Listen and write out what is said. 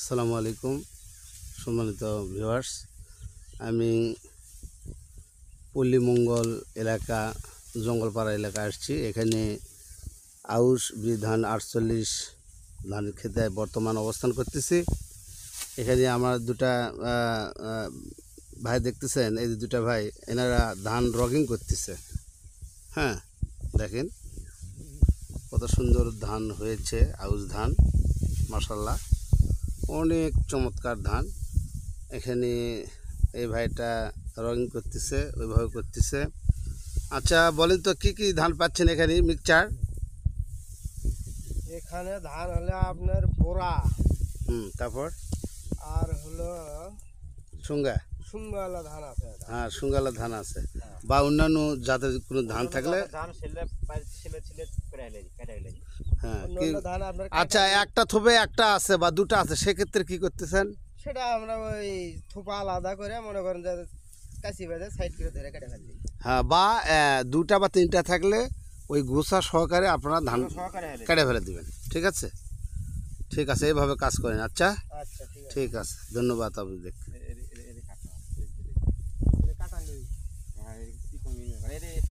আসসালামু আলাইকুম সম্মানিত ভিউয়ার্স। আমি পল্লীমঙ্গল এলাকা জঙ্গলপাড়া এলাকা আসছি। এখানে আউশ বিধান 48 ধান খেতে বর্তমান অবস্থান করতেছি। এখানে আমার দুটা ভাই দেখতেছেন, এই যে দুটা ভাই, এনারা ধান রগিং করতেছে। হ্যাঁ, দেখেন কত সুন্দর ধান হয়েছে, আউশ ধান, মাশাআল্লাহ অনেক চমৎকার ধান। এখানে এই ভাইটা রঙিং করতেছে, ওইভাবে করতেছে। আচ্ছা বলেন তো কি কি ধান পাচ্ছেন এখানে মিক্সচার? এখানে ধান হলে আপনার বোরা, তারপর আর হলো সুঙ্গা। সুঙ্গালা ধান আছে। হ্যাঁ, সুঙ্গালা ধান আছে, বা অন্যান্য জাতের কোনো ধান থাকলে। হ্যাঁ, ধান আপনার আচ্ছা একটা থোপে একটা আছে বা দুটা আছে, সেক্ষেত্রে কি করতেছেন? সেটা আমরা ওই থোপা আলাদা করে মনে করেন যে কাশি বাজে সাইড করে ধরে কেটে ফেলি। হ্যাঁ, বা দুটা বা তিনটা থাকলে ওই গোসা সহকারে আপনারা ধান কেটে ফেলে দিবেন। ঠিক আছে, ঠিক আছে, এইভাবে কাজ করেন। আচ্ছা, আচ্ছা ঠিক আছে, ধন্যবাদ আপনাদের।